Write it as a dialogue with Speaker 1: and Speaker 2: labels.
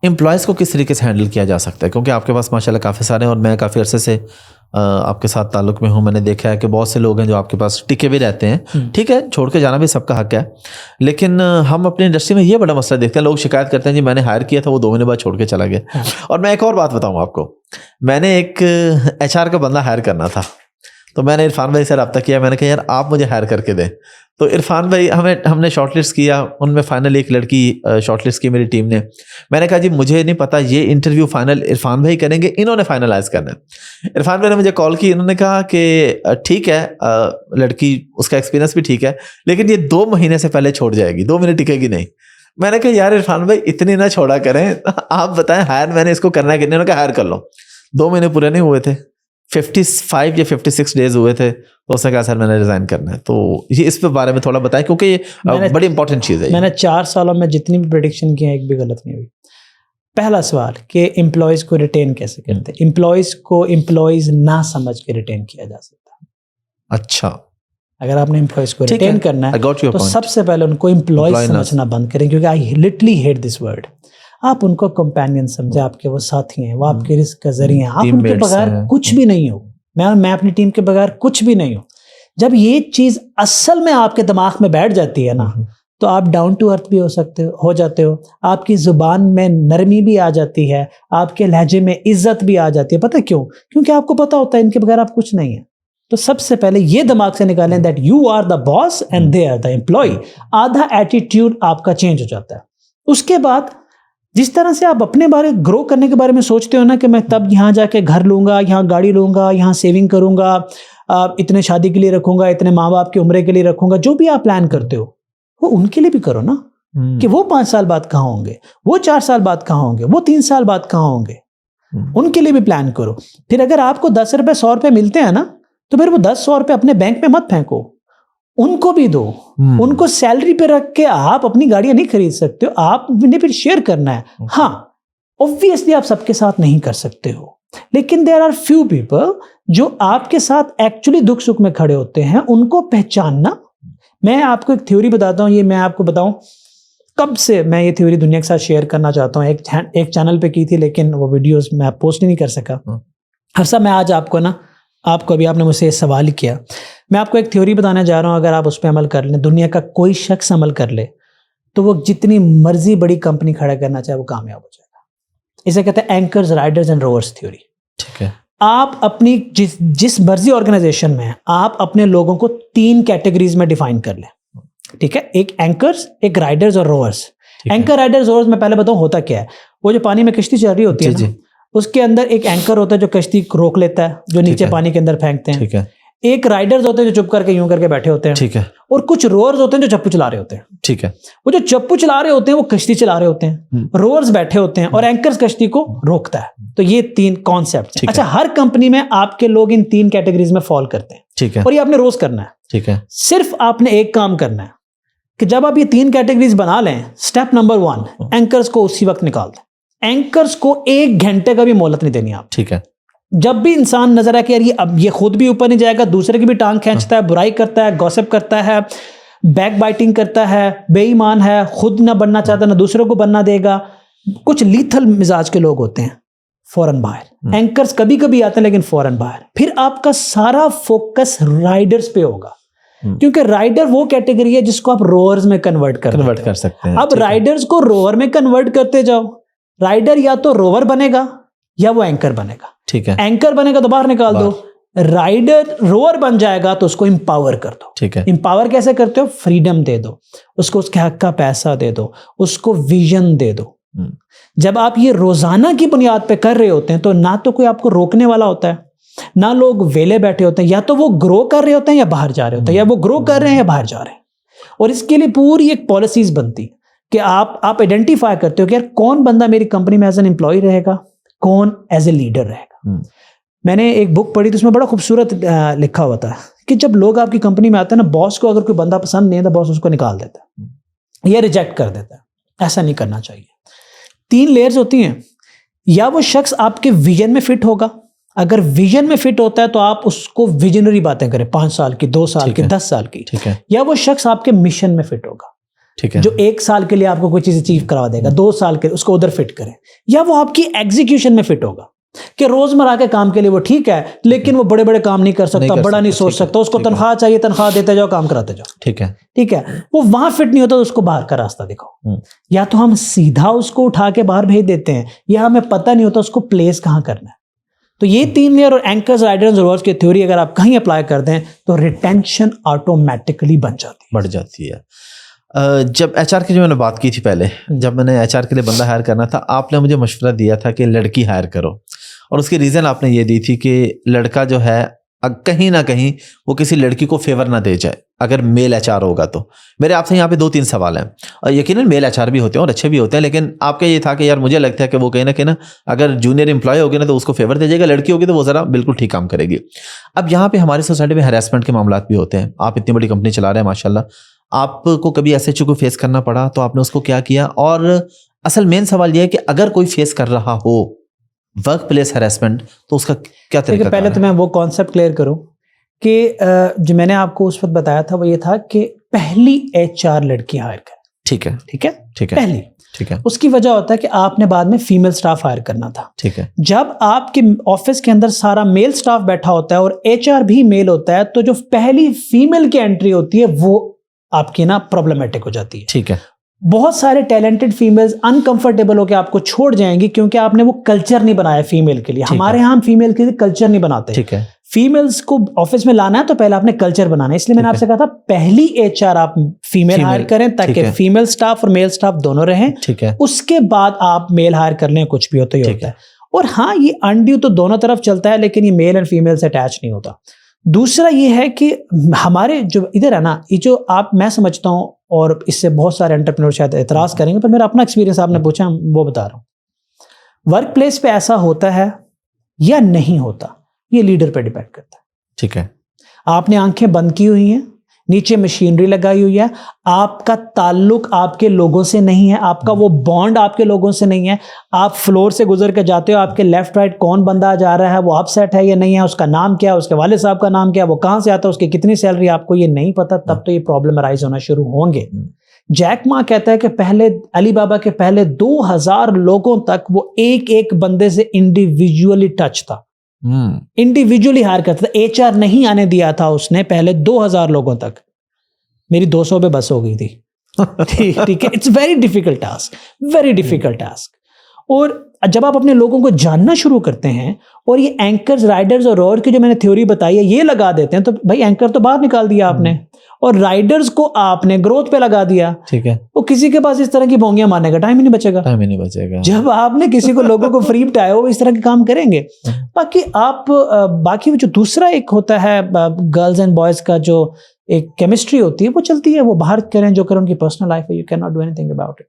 Speaker 1: Employees को किस तरीके से हैंडल किया जा सकता है, क्योंकि आपके पास माशाल्लाह काफ़ी सारे हैं और मैं काफ़ी अरसे से आपके साथ ताल्लुक़ में हूँ। मैंने देखा है कि बहुत से लोग हैं जो आपके पास टिके भी रहते हैं, ठीक है, छोड़ के जाना भी सबका हक है, लेकिन हम अपनी इंडस्ट्री में ये बड़ा मसला देखते हैं, लोग शिकायत करते हैं जी मैंने हायर किया था वो 2 महीने बाद छोड़ के चला गया। और मैं एक और बात बताऊँ आपको, मैंने एक HR का बंदा हायर करना था, तो मैंने इरफान भाई से रब्ता किया, मैंने कहा यार आप मुझे हायर करके दें। तो इरफान भाई हमने शॉर्टलिस्ट किया, उनमें फाइनल एक लड़की शॉर्टलिस्ट की मेरी टीम ने। मैंने कहा जी मुझे नहीं पता, ये इंटरव्यू फाइनल इरफान भाई करेंगे, इन्होंने फाइनलाइज करना है। इरफान भाई ने मुझे कॉल की, इन्होंने कहा कि ठीक है, लड़की उसका एक्सपीरियंस भी ठीक है, लेकिन ये 2 महीने से पहले छोड़ जाएगी, 2 महीने टिकेगी नहीं। मैंने कहा यार इरफान भाई इतनी ना छोड़ा करें, आप बताएं हायर मैंने इसको करना है कि नहीं। उन्होंने कहा हायर कर लो। 2 महीने पूरे नहीं हुए थे, 55 या 56 डेज हुए थे, तो उसने कहा सर मैंने रिजाइन करना है। तो ये इस पे बारे में थोड़ा बताएं, क्योंकि ये बड़ी इंपॉर्टेंट चीज़ है।
Speaker 2: मैंने 4 सालों में जितनी भी प्रेडिक्शन की है एक भी गलत नहीं हुई। पहला सवाल कि एम्प्लॉयज़ को रिटेन कैसे करते हैं। एम्प्लॉयज़ को एम्प्लॉयज़ ना समझ के रिटेन किया जा सकता है।
Speaker 1: अच्छा,
Speaker 2: अगर आपने एम्प्लॉयज़ को रिटेन करना है तो सबसे पहले उनको एम्प्लॉयज़ समझना बंद करें, क्योंकि I literally hate this word. आप उनको कंपेनियन समझे, आपके वो साथी हैं, वो आपके रिस्क का जरिए हैं, आप उनके बगैर कुछ भी नहीं हो। मैं अपनी टीम के बगैर कुछ भी नहीं हूँ। जब ये चीज़ असल में आपके दिमाग में बैठ जाती है ना, तो आप डाउन टू अर्थ भी हो जाते हो, आपकी ज़ुबान में नरमी भी आ जाती है, आपके लहजे में इज्जत भी आ जाती है। पता है क्यों? क्योंकि आपको पता होता है इनके बगैर आप कुछ नहीं है। तो सबसे पहले ये दिमाग से निकालें that you are the boss and they are the employee. आधा एटीट्यूड आपका चेंज हो जाता है। उसके बाद जिस तरह से आप अपने बारे ग्रो करने के बारे में सोचते हो ना कि मैं तब यहाँ जाके घर लूँगा, यहाँ गाड़ी लूँगा, यहाँ सेविंग करूँगा, इतने शादी के लिए रखूँगा, इतने माँ बाप की उम्र के लिए रखूँगा, जो भी आप प्लान करते हो वो उनके लिए भी करो ना। कि वो 5 साल बाद कहाँ होंगे, वो 4 साल बाद कहाँ होंगे, वो 3 साल बाद कहाँ होंगे, उनके लिए भी प्लान करो। फिर अगर आपको 10 रुपये 100 रुपये मिलते हैं ना, तो फिर वो 10-100 रुपये अपने बैंक में मत फेंको, उनको भी दो। उनको सैलरी पे रख के आप अपनी गाड़ियां नहीं खरीद सकते हो, आपने फिर शेयर करना है। हाँ, ऑब्वियसली आप सबके साथ नहीं कर सकते हो, लेकिन देयर आर फ्यू पीपल जो आपके साथ एक्चुअली दुख सुख में खड़े होते हैं, उनको पहचानना। मैं आपको एक थ्योरी बताता हूँ, ये मैं आपको बताऊं कब से मैं ये थ्योरी दुनिया के साथ शेयर करना चाहता हूँ। एक चैनल पे की थी, लेकिन वो वीडियोस मैं पोस्ट नहीं कर सका। हर्षा, मैं आज आपको अभी आपने मुझसे सवाल ही किया, मैं आपको एक थ्योरी बताने जा रहा हूँ। अगर आप उस पर अमल कर लें, दुनिया का कोई शख्स अमल कर ले, तो वो जितनी मर्जी बड़ी कंपनी खड़ा करना चाहे वो कामयाब हो जाएगा। इसे कहते हैं anchors, riders and rowers theory.
Speaker 1: ठीक है।
Speaker 2: आप अपनी जिस मर्जी ऑर्गेनाइजेशन में आप अपने लोगों को 3 कैटेगरीज में डिफाइन कर लें। ठीक है, एक एंकर्स, एक राइडर्स और रोवर्स। एंकर, राइडर्स, रोवर्स में पहले बताऊँ होता क्या है। वो जो पानी में कश्ती चल रही होती है ना, उसके अंदर एक एंकर होता है जो कश्ती रोक लेता है, जो नीचे पानी के अंदर फेंकते हैं।
Speaker 1: ठीक है।
Speaker 2: एक राइडर्स होते हैं जो चुप करके यूं करके बैठे होते हैं।
Speaker 1: ठीक है।
Speaker 2: और कुछ रोअर्स होते हैं जो चप्पू चला रहे होते हैं।
Speaker 1: ठीक है।
Speaker 2: वो जो चप्पू चला रहे होते हैं वो कश्ती चला रहे होते हैं, रोअर्स बैठे होते हैं और एंकर्स कश्ती को रोकता है। तो ये 3 कॉन्सेप्ट। अच्छा, हर कंपनी में आपके लोग इन 3 कैटेगरीज में फॉल करते हैं। ठीक है। और ये आपने रोज करना है। ठीक है। सिर्फ आपने एक काम करना है कि जब आप ये 3 कैटेगरीज बना लें, स्टेप नंबर 1, एंकर्स को उसी वक्त निकाल दें। एंकर्स को 1 घंटे का भी मोहलत नहीं देनी आप। ठीक है। जब भी इंसान नजर आए कि यार ये खुद भी ऊपर नहीं जाएगा, दूसरे की भी टांग खींचता है, बुराई करता है, गॉसिप करता है, बैक बाइटिंग करता है, बेईमान है, खुद ना बनना चाहता ना दूसरों को बनना देगा, कुछ लीथल मिजाज के लोग होते हैं, फौरन बाहर। एंकर्स कभी कभी आते हैं लेकिन फौरन बाहर। फिर आपका सारा फोकस राइडर्स पे होगा, क्योंकि राइडर वो कैटेगरी है जिसको आप रोअर्स में कन्वर्ट कर सकते हैं। अब राइडर्स को रोअर में कन्वर्ट करते जाओ। राइडर या तो रोवर बनेगा या वो एंकर बनेगा। ठीक है। एंकर बनेगा तो बाहर निकाल दो, राइडर रोअर बन जाएगा तो उसको इंपावर कर दो। ठीक है। इंपावर कैसे करते हो? फ्रीडम दे दो उसको, उसके हक का पैसा दे दो उसको, विजन दे दो। जब आप ये रोजाना की बुनियाद पे कर रहे होते हैं तो ना तो कोई आपको रोकने वाला होता है, ना लोग वेले बैठे होते हैं। या तो वो ग्रो कर रहे होते हैं या बाहर जा रहे होते हैं, या वो ग्रो कर रहे हैं या बाहर जा रहे हैं। और इसके लिए पूरी एक पॉलिसीज बनती है कि आप आइडेंटिफाई करते हो कि यार कौन बंदा मेरी कंपनी में एज एन एम्प्लॉय रहेगा, कौन एज ए लीडर रहेगा। मैंने एक बुक पढ़ी तो उसमें बड़ा खूबसूरत लिखा हुआ था कि जब लोग आपकी कंपनी में आते हैं ना, बॉस को अगर कोई बंदा पसंद नहीं है तो बॉस उसको निकाल देता है या रिजेक्ट कर देता है। ऐसा नहीं करना चाहिए। 3 लेयर्स होती हैं। या वो शख्स आपके विजन में फिट होगा, अगर विजन में फिट होता है तो आप उसको विजनरी बातें करें, 5 साल की, 2 साल की, 10 साल की। या वो शख्स आपके मिशन में फिट होगा।
Speaker 1: ठीक है,
Speaker 2: जो 1 साल के लिए आपको कोई चीज अचीव करवा देगा, 2 साल के उसको उधर फिट करें, या वो आपकी एग्जीक्यूशन में फिट होगा कि रोजमर्रा के काम के लिए वो ठीक है, लेकिन वो बड़े बड़े काम नहीं कर सकता, बड़ा नहीं सोच सकता, उसको तनख्वाह चाहिए, तनख्वाह देते जाओ, काम कराते जाओ,
Speaker 1: ठीक है,
Speaker 2: ठीक है, वो वहां फिट नहीं होता तो उसको बाहर का रास्ता दिखाओ। या तो हम सीधा उसको उठा के बाहर भेज देते हैं, या हमें पता नहीं होता उसको प्लेस कहाँ करना है। तो ये 3 लेयर और एंकर्स, राइडर्स और रोवर्स की थ्योरी अगर आप कहीं अप्लाई करते हैं तो रिटेंशन ऑटोमेटिकली बढ़ जाती है।
Speaker 1: जब एचआर की जो मैंने बात की थी पहले, जब मैंने एचआर के लिए बंदा हायर करना था, आपने मुझे मशवरा दिया था कि लड़की हायर करो, और उसकी रीज़न आपने ये दी थी कि लड़का जो है कहीं ना कहीं वो किसी लड़की को फेवर ना दे जाए अगर मेल एचआर होगा तो। मेरे आपसे यहाँ पे 2-3 सवाल हैं, और यकीनन मेल एचआर भी होते हैं और अच्छे भी होते हैं, लेकिन आपका ये था कि यार मुझे लगता है कि वो कहीं ना अगर जूनियर एम्प्लॉय होगी ना तो उसको फेवर दे जाएगा, लड़की होगी तो वो ज़रा बिल्कुल ठीक काम करेगी। अब यहाँ पे हमारी सोसाइटी में हैरेसमेंट के मामला भी होते हैं। आप इतनी बड़ी कंपनी चला रहे हैं माशाल्लाह, आपको कभी ऐसे को फेस करना पड़ा तो आपने उसको क्या किया? और असल मेन सवाल यह है कि अगर कोई फेस कर रहा हो वर्क प्लेस हैरेसमेंट तो उसका क्या तरीका?
Speaker 2: पहले तो मैं वो कॉन्सेप्ट क्लियर करूं कि जो मैंने आपको उस वक्त बताया था वो ये था कि पहली एचआर लड़की हायर करें।
Speaker 1: ठीक है,
Speaker 2: ठीक है,
Speaker 1: ठीक है,
Speaker 2: पहली,
Speaker 1: ठीक है।
Speaker 2: उसकी वजह होता है कि आपने बाद में फीमेल स्टाफ हायर करना था।
Speaker 1: ठीक है।
Speaker 2: जब आपके ऑफिस के अंदर सारा मेल स्टाफ बैठा होता है और एचआर भी मेल होता है, तो जो पहली फीमेल की एंट्री होती है वो आपकी ना प्रॉब्लमेटिक हो जाती है।
Speaker 1: ठीक है।
Speaker 2: बहुत सारे टैलेंटेड फीमेल्स अनकंफर्टेबल होकर आपको छोड़ जाएंगी क्योंकि आपने वो कल्चर नहीं बनाया फीमेल के लिए। हमारे यहाँ फीमेल के लिए कल्चर नहीं बनाते।
Speaker 1: ठीक है।
Speaker 2: फीमेल्स को ऑफिस में लाना है तो पहले आपने कल्चर बनाना है, इसलिए मैंने आपसे कहा था पहली एचआर आप फीमेल हायर करें ताकि फीमेल स्टाफ और मेल स्टाफ दोनों रहें।
Speaker 1: ठीक है।
Speaker 2: उसके बाद आप मेल हायर कर लें, कुछ भी होता ही होता है। और हाँ, ये अनड्यू तो दोनों तरफ चलता है, लेकिन ये मेल एंड फीमेल से अटैच नहीं होता। दूसरा ये है कि हमारे जो इधर है ना, ये जो आप, मैं समझता हूँ, और इससे बहुत सारे एंटरप्रेन्योर शायद एतराज करेंगे, पर मेरा अपना एक्सपीरियंस आपने पूछा वो बता रहा हूँ। वर्क प्लेस पे ऐसा होता है या नहीं होता, ये लीडर पे डिपेंड करता है।
Speaker 1: ठीक है।
Speaker 2: आपने आंखें बंद की हुई हैं, नीचे मशीनरी लगाई हुई है, आपका ताल्लुक आपके लोगों से नहीं है, आपका वो बॉन्ड आपके लोगों से नहीं है। आप फ्लोर से गुजर के जाते हो, आपके लेफ्ट राइट कौन बंदा जा रहा है, वो अपसेट है या नहीं है, उसका नाम क्या है, उसके वाले साहब का नाम क्या है, वो कहाँ से आता है, उसकी कितनी सैलरी, आपको ये नहीं पता, तब तो ये प्रॉब्लम अराइज होना शुरू होंगे। जैक मा कहता है कि पहले अली बाबा के पहले 2000 लोगों तक वो एक एक बंदे से इंडिविजुअली टच था, इंडिविजुअली हायर करता था, एचआर नहीं आने दिया था उसने पहले 2000 लोगों तक। मेरी 200 पे बस हो गई थी। ठीक है, it's very difficult task, very difficult task. और जब आप अपने लोगों को जानना शुरू करते हैं और ये एंकर्स, राइडर्स और रोअर की जो मैंने थ्योरी बताई है ये लगा देते हैं, तो भाई एंकर तो बाहर निकाल दिया आपने, और राइडर्स को आपने ग्रोथ पे लगा दिया। ठीक है, वो किसी के पास इस तरह की बोंगियां मारने का टाइम ही नहीं बचेगा, टाइम ही नहीं बचेगा। जब आपने किसी को लोगों को फ्री बिठाया वो इस तरह के काम करेंगे। बाकी आप बाकी जो दूसरा एक होता है गर्ल्स एंड बॉयज का जो एक केमिस्ट्री होती है वो चलती है, वो बाहर करें जो करें, उनकी पर्सनल लाइफ है, you can not do anything about it.